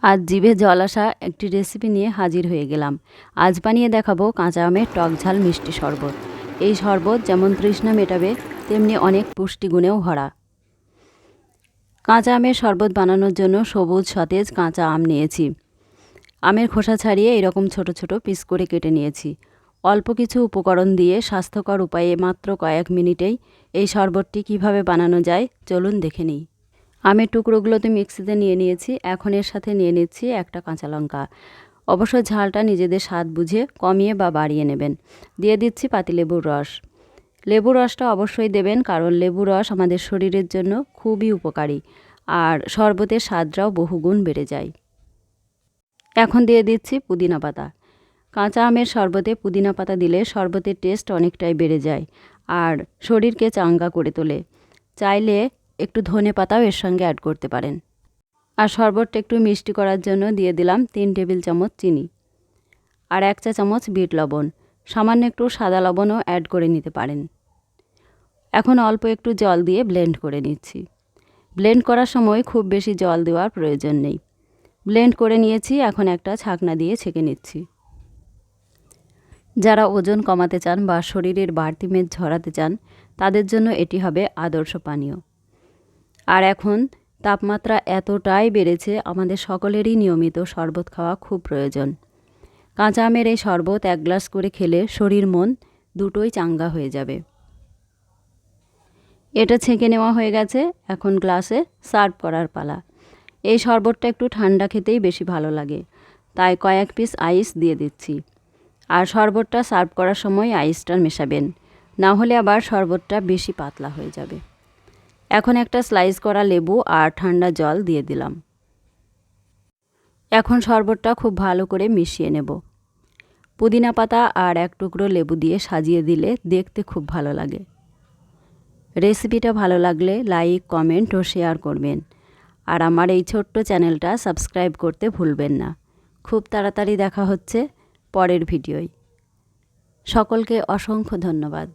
আজ জিভে জল আসা একটি রেসিপি নিয়ে হাজির হয়ে গেলাম। আজ বানিয়ে দেখাবো কাঁচা আমের টক ঝাল মিষ্টি শরবত। এই শরবত যেমন তৃষ্ণা মেটাবে, তেমনি অনেক পুষ্টিগুণেও ভরা। কাঁচা আমের শরবত বানানোর জন্য সবুজ সতেজ কাঁচা আম নিয়েছি। আমের খোসা ছাড়িয়ে এরকম ছোট ছোট পিস করে কেটে নিয়েছি। অল্প কিছু উপকরণ দিয়ে স্বাস্থ্যকর উপায়ে মাত্র কয়েক মিনিটেই এই শরবতটি কিভাবে বানানো যায় চলুন দেখে নিই। আমের টুকরোগুলোতে মিক্সিতে নিয়ে নিয়েছি। এখন এর সাথে নিয়ে নিচ্ছি একটা কাঁচা লঙ্কা। অবশ্য ঝালটা নিজেদের স্বাদ বুঝে কমিয়ে বা বাড়িয়ে নেবেন। দিয়ে দিচ্ছি পাতিলেবুর রস। লেবুর রসটা অবশ্যই দেবেন, কারণ লেবুর রস আমাদের শরীরের জন্য খুবই উপকারী, আর শরবতের স্বাদটাও বহুগুণ বেড়ে যায়। এখন দিয়ে দিচ্ছি পুদিনা পাতা। কাঁচা আমের শরবতে পুদিনা পাতা দিলে শরবতের টেস্ট অনেকটাই বেড়ে যায় আর শরীরকে চাঙ্গা করে তোলে। চাইলে একটু ধনে পাতাও এর সঙ্গে অ্যাড করতে পারেন। আর শরবতটা একটু মিষ্টি করার জন্য দিয়ে দিলাম 3 টেবিল চামচ চিনি আর 1 চা চামচ বিট লবণ। সামান্য একটু সাদা লবণও অ্যাড করে নিতে পারেন। এখন অল্প একটু জল দিয়ে ব্লেন্ড করে নিচ্ছি। ব্লেন্ড করার সময় খুব বেশি জল দেওয়ার প্রয়োজন নেই। ব্লেন্ড করে নিয়েছি, এখন একটা ছাঁকনা দিয়ে ছেঁকে নিচ্ছি। যারা ওজন কমাতে চান বা শরীরের বাড়তি মেদ ঝরাতে চান, তাদের জন্য এটি হবে আদর্শ পানীয়। আর এখন তাপমাত্রা এতটাই বেড়েছে, আমাদের সকলেরই নিয়মিত শরবত খাওয়া খুব প্রয়োজন। কাঁচা আমের এই শরবত 1 গ্লাস করে খেলে শরীর মন দুটোই চাঙ্গা হয়ে যাবে। এটা ছেঁকে নেওয়া হয়ে গেছে, এখন গ্লাসে সার্ভ করার পালা। এই শরবতটা একটু ঠান্ডা খেতেই বেশি ভালো লাগে, তাই কয়েক পিস আইস দিয়ে দিচ্ছি। আর শরবতটা সার্ভ করার সময় আইসটা মেশাবেন, না হলে আবার শরবতটা বেশি পাতলা হয়ে যাবে। এখন একটা স্লাইস করা লেবু আর ঠান্ডা জল দিয়ে দিলাম। এখন শরবতটা খুব ভালো করে মিশিয়ে নেব। পুদিনা পাতা আর 1 টুকরো লেবু দিয়ে সাজিয়ে দিলে দেখতে খুব ভালো লাগে। রেসিপিটা ভালো লাগলে লাইক, কমেন্ট ও শেয়ার করবেন। আর আমার এই ছোট্ট চ্যানেলটা সাবস্ক্রাইব করতে ভুলবেন না। খুব তাড়াতাড়ি দেখা হচ্ছে পরের ভিডিওয়। সকলকে অসংখ্য ধন্যবাদ।